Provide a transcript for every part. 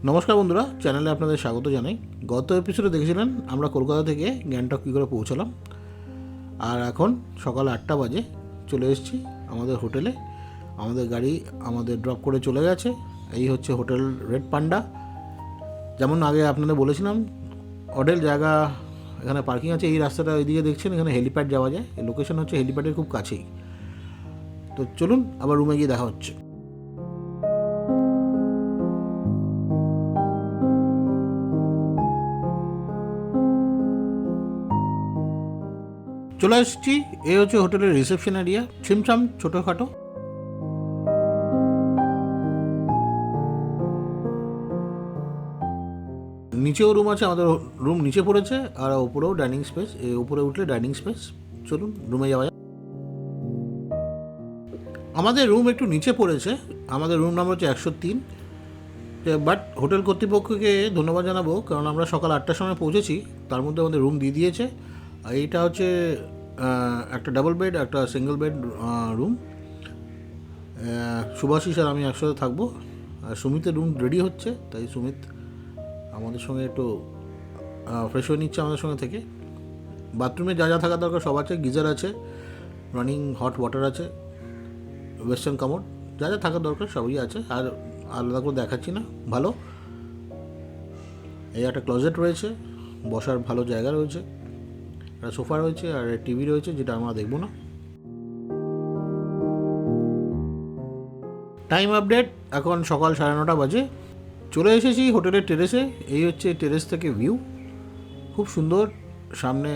নমস্কার বন্ধুরা, চ্যানেলে আপনাদের স্বাগত জানাই। গত এপিসোডে দেখেছিলেন আমরা কলকাতা থেকে গ্যাংটক কী করে পৌঁছালাম, আর এখন সকাল 8টা বাজে চলে এসেছি আমাদের হোটেলে। আমাদের গাড়ি আমাদের ড্রপ করে চলে গেছে। এই হচ্ছে হোটেল রেড পান্ডা। যেমন আগে আপনাদের বলেছিলাম, অডেল জায়গা, এখানে পার্কিং আছে। এই রাস্তাটা ওইদিকে দেখছেন, এখানে হেলিপ্যাড যাওয়া যায়। এই লোকেশন হচ্ছে হেলিপ্যাডের খুব কাছেই। তো চলুন আবার রুমে গিয়ে দেখা হচ্ছে। চলে এসেছি, এই হচ্ছে হোটেলের রিসেপশন এরিয়া। ছিমছাম ছোটোখাটো। নিচেও রুম আছে, আমাদের রুম নিচে পড়েছে, আর ওপরেও ডাইনিং স্পেস। উপরে উঠলে ডাইনিং স্পেস। চলুন রুমে যাওয়া যাক। আমাদের রুম একটু নিচে পড়েছে, আমাদের রুম নাম্বার হচ্ছে 103। বাট হোটেল কর্তৃপক্ষকে ধন্যবাদ জানাবো, কারণ আমরা সকাল 8টার সময় পৌঁছেছি, তার মধ্যে আমাদের রুম দিয়ে দিয়েছে। আর এইটা হচ্ছে একটা ডাবল বেড, একটা সিঙ্গেল বেড রুম। সুভাষিস আর আমি একসাথে থাকবো। আর সুমিতের রুম রেডি হচ্ছে, তাই সুমিত আমাদের সঙ্গে একটু ফ্রেশ হয়ে নিচ্ছে আমাদের সঙ্গে থেকে। বাথরুমে যা যা থাকা দরকার সব আছে। গিজার আছে, রানিং হট ওয়াটার আছে, ওয়েস্টার্ন কামোড, যা যা থাকা দরকার সবই আছে। আর আলাদা করে দেখাচ্ছি না। ভালো। এই একটা ক্লোজেট রয়েছে, বসার ভালো জায়গা রয়েছে, একটা সোফা রয়েছে, আর টিভি রয়েছে, যেটা আমরা দেখব না। টাইম আপডেট, এখন সকাল 9:30 বাজে। চলে এসেছি হোটেলের টেরেসে। এই হচ্ছে টেরেস থেকে ভিউ, খুব সুন্দর। সামনে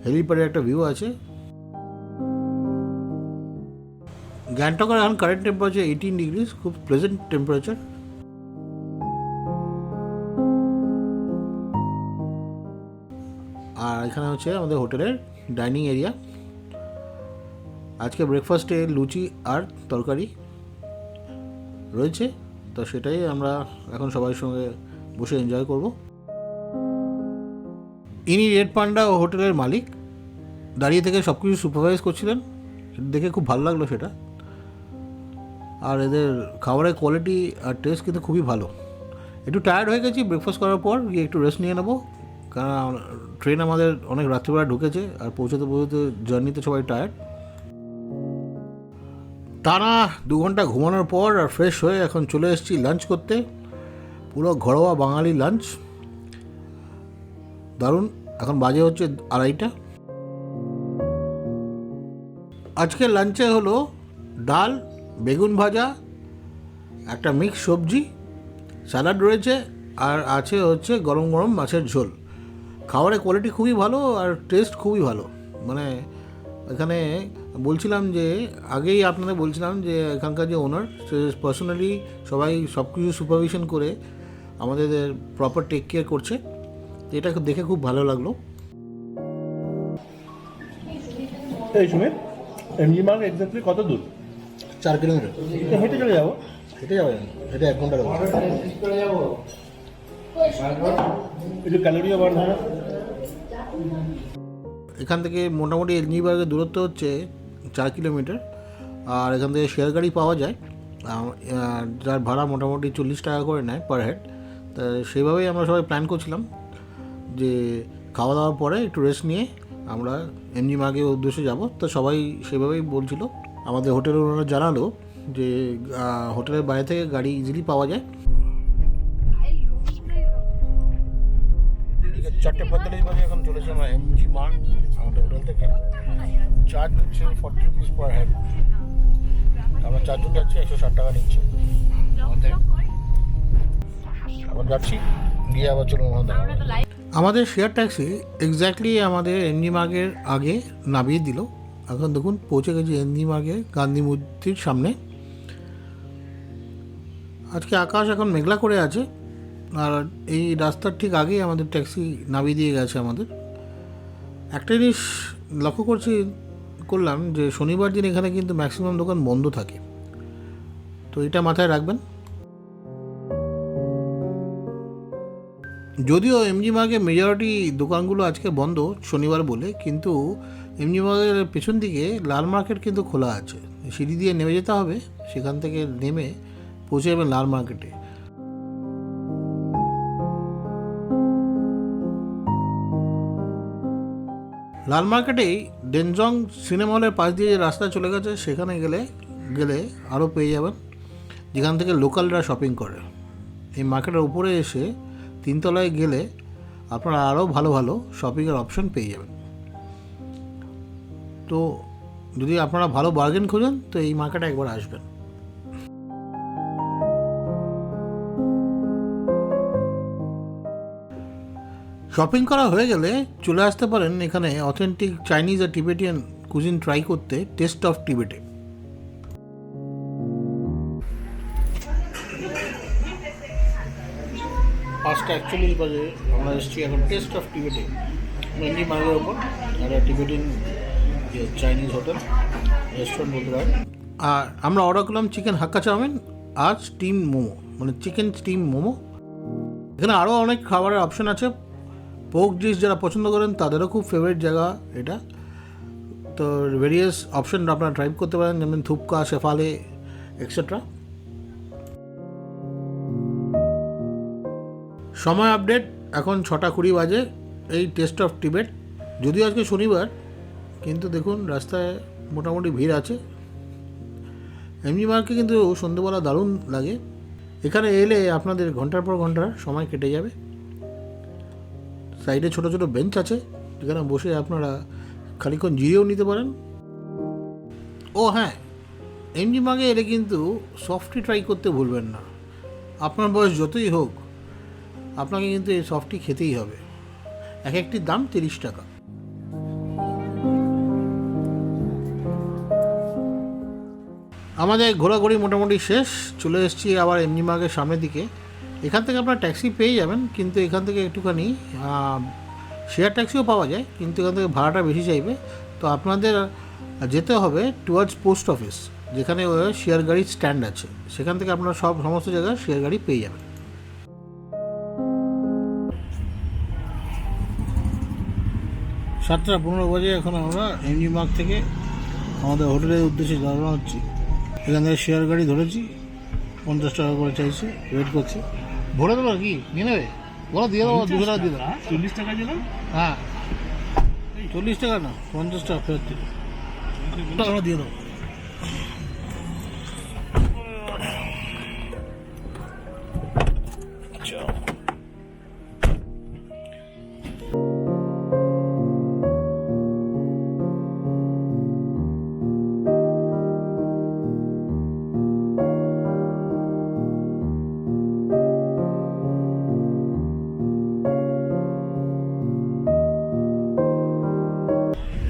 হেলিপ্যাডের একটা ভিউ আছে। গ্যাংটকের এখন কারেন্ট টেম্পারেচার 18 ডিগ্রিজ, খুব প্লেজেন্ট টেম্পারেচার। আর এখানে হচ্ছে আমাদের হোটেলের ডাইনিং এরিয়া। আজকে ব্রেকফাস্টে লুচি আর তরকারি রয়েছে, তো সেটাই আমরা এখন সবার সঙ্গে বসে এনজয় করব। ইনি রেড পান্ডা ও হোটেলের মালিক, দাঁড়িয়ে থেকে সব কিছু সুপারভাইজ করছিলেন। দেখে খুব ভালো লাগলো সেটা। আর এদের খাবারের কোয়ালিটি আর টেস্ট কিন্তু খুবই ভালো। একটু টায়ার্ড হয়ে গেছি ব্রেকফাস্ট করার পর, গিয়ে একটু রেস্ট নিয়ে নেবো, কারণ ট্রেন আমাদের অনেক রাত্রিবেলা ঢুকেছে, আর পৌঁছতে পৌঁছতে জার্নিতে সবাই টায়ার্ড। টানা 2 ঘন্টা ঘুমানোর পর আর ফ্রেশ হয়ে এখন চলে এসেছি লাঞ্চ করতে। পুরো ঘরোয়া বাঙালি লাঞ্চ, দারুণ। এখন বাজে হচ্ছে 2:30। আজকের লাঞ্চে হলো ডাল, বেগুন ভাজা, একটা মিক্স সবজি, স্যালাড রয়েছে, আর আছে হচ্ছে গরম গরম মাছের ঝোল। খাবারের কোয়ালিটি খুবই ভালো আর টেস্ট খুবই ভালো। মানে এখানে বলছিলাম যে, আগেই আপনাদের বলছিলাম যে এখানকার যে ওনার, সে পার্সোনালি সবাই সব কিছু সুপারভিশন করে আমাদের প্রপার টেক কেয়ার করছে। তো এটা দেখে খুব ভালো লাগলো। এই সুমিত, এমজি মার্গ এক্স্যাক্টলি কত দূর? 4 কিলোমিটার। হেঁটে চলে যাবো। হেঁটে যাবে, এটা 1 ঘন্টা লাগবে। একটু ক্যালোরিও বার্ন হয়। এখান থেকে মোটামুটি এলজিবার্গের দূরত্ব হচ্ছে 4 কিলোমিটার। আর এখান থেকে শেয়ার গাড়ি পাওয়া যায়, যার ভাড়া মোটামুটি 40 টাকা করে নেয় পার হেড। তা সেইভাবেই আমরা সবাই প্ল্যান করছিলাম যে খাওয়া দাওয়ার পরে একটু রেস্ট নিয়ে আমরা এমজি মার্গের উদ্দেশ্যে যাব। তো সবাই সেভাবেই বলছিল। আমাদের হোটেলের ওনারা জানালো যে হোটেলের বাইরে থেকে গাড়ি ইজিলি পাওয়া যায়। 4:45 বাজে এখন চলেছে আমরা এমজি মার্গ আমাদের হোটেল থেকে। চার্জ নিচ্ছে 40 রুপিস পার হেড। আমরা 4 জন যাচ্ছি, 160 টাকা নিচ্ছে। আবার যাচ্ছি, গিয়ে আবার চলুন আমাদের শেয়ার ট্যাক্সি এক্স্যাক্টলি আমাদের এমজি মার্গের আগে নামিয়ে দিল। এখন দেখুন পৌঁছে গেছি এমজি মার্গের গান্ধী মূর্তির সামনে। আজকে আকাশ এখন মেঘলা করে আছে, আর এই রাস্তার ঠিক আগেই আমাদের ট্যাক্সি নামিয়ে দিয়ে গেছে আমাদের। একটা জিনিস লক্ষ্য করলাম যে শনিবার দিন এখানে কিন্তু ম্যাক্সিমাম দোকান বন্ধ থাকে, তো এটা মাথায় রাখবেন। যদিও এমজি মার্গের মেজরিটি দোকানগুলো আজকে বন্ধ শনিবার বলে, কিন্তু এমজি মার্গের পেছন দিকে লাল মার্কেট কিন্তু খোলা আছে। সিঁড়ি দিয়ে নেমে যেতে হবে, সেখান থেকে নেমে পৌঁছে যাবেন লাল মার্কেটে। লাল মার্কেটেই ডেনজং সিনেমা হলের পাশ দিয়ে যে রাস্তা চলে গেছে সেখানে গেলে আরও পেয়ে যাবেন, যেখান থেকে লোকালরা শপিং করে। এই মার্কেটের উপরে এসে 3 তলায় গেলে আপনারা আরও ভালো ভালো শপিংয়ের অপশন পেয়ে যাবেন। তো যদি আপনারা ভালো বার্গেন খোঁজেন তো এই মার্কেটে একবার আসবেন। শপিং করা হয়ে গেলে চলে আসতে পারেন এখানে অথেন্টিক চাইনিজ আর টিবেটিয়ান কুজিন ট্রাই করতে টেস্ট অফ টিবেটে। 5:41 বাজে আমরা এসেছি এখন টেস্ট অফ টিবেটে, মেনলি মার্গের ওপর একটা টিবেটিয়ান চাইনিজ হোটেল রেস্টুরেন্ট বলতে পারেন। আর আমরা অর্ডার করলাম চিকেন হাক্কা চাউমিন আর স্টিম মোমো, মানে চিকেন স্টিম মোমো। এখানে আরও অনেক খাবারের অপশন আছে। পোক ডিশ যারা পছন্দ করেন তাদেরও খুব ফেভারিট জায়গা এটা। তো ভেরিয়াস অপশন আপনারা ট্রাই করতে পারেন, যেমন থুপকা, শেফালে এক্সেট্রা। সময় আপডেট, এখন 6:20 বাজে। এই টেস্ট অফ টিবেট, যদিও আজকে শনিবার, কিন্তু দেখুন রাস্তায় মোটামুটি ভিড় আছে। এমজি মার্কে কিন্তু সন্ধ্যেবেলা দারুণ লাগে। এখানে এলে আপনাদের ঘন্টার পর ঘন্টা সময় কেটে যাবে। সাইডে ছোট ছোট বেঞ্চ আছে যেখানে বসে আপনারা খানিকক্ষণ জিরেও নিতে পারেন। ও হ্যাঁ, এমজি মার্কে এলে কিন্তু সফটি ট্রাই করতে ভুলবেন না। আপনার বয়স যতই হোক আপনাকে কিন্তু এই সফটি খেতেই হবে। এক একটির দাম 30 টাকা। আমাদের ঘোরাঘুরি মোটামুটি শেষ, চলে এসেছি আবার এমজি মার্কের সামনের দিকে। এখান থেকে আপনারা ট্যাক্সি পেয়ে যাবেন, কিন্তু এখান থেকে একটুখানি শেয়ার ট্যাক্সিও পাওয়া যায়, কিন্তু এখান থেকে ভাড়াটা বেশি চাইবে। তো আপনাদের যেতে হবে টুয়ার্ডস পোস্ট অফিস, যেখানে শেয়ার গাড়ির স্ট্যান্ড আছে। সেখান থেকে আপনারা সমস্ত জায়গায় শেয়ার গাড়ি পেয়ে যাবেন। 7:15 বাজে এখন আমরা এমজি মার্ক থেকে আমাদের হোটেলের উদ্দেশ্যে রওনা হচ্ছি। এখান থেকে শেয়ার গাড়ি ধরেছি, 50 টাকা করে চাইছে, ওয়েট করছি। ভরে দেবো কি নিয়ে নেবে? বলো দিয়ে দেবো, 200 টাকা দিয়ে দেবো। 40 টাকা দিলাম। হ্যাঁ 40 টাকা না, 50 টাকা ফেরত দিল, টাকা দিয়ে দেবো।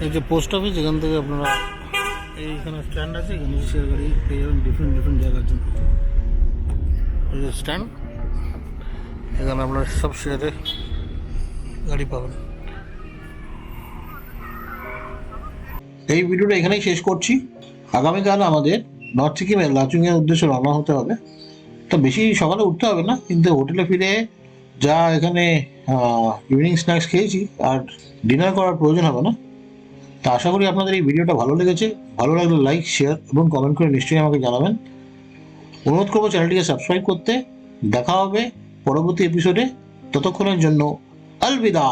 এই যে পোস্ট অফিস, এখান থেকে আপনারা এইখানে স্ট্যান্ড আছে, এখানে শেয়ার গাড়ি পেয়ে যাবেন ডিফারেন্ট জায়গার জন্য। এই যে স্ট্যান্ড, এখানে আপনারা সব শেয়ারে গাড়ি পাবেন। এই ভিডিওটা এখানেই শেষ করছি। আগামীকাল আমাদের নর্থ সিকিমের লাচুংয়ের উদ্দেশ্যে রওনা হতে হবে। তো বেশি সকালে উঠতে হবে না, কিন্তু হোটেলে ফিরে যা এখানে ইভিনিং স্ন্যাক্স খেয়েছি আর ডিনার করার প্রয়োজন হবে না। তা আশা করি আপনাদের এই ভিডিওটা ভালো লেগেছে। ভালো লাগলে লাইক, শেয়ার এবং কমেন্ট করে নিশ্চয়ই আমাকে জানাবেন। অনুরোধ করবো চ্যানেলটিকে সাবস্ক্রাইব করতে। দেখা হবে পরবর্তী এপিসোডে। ততক্ষণের জন্য আলবিদা।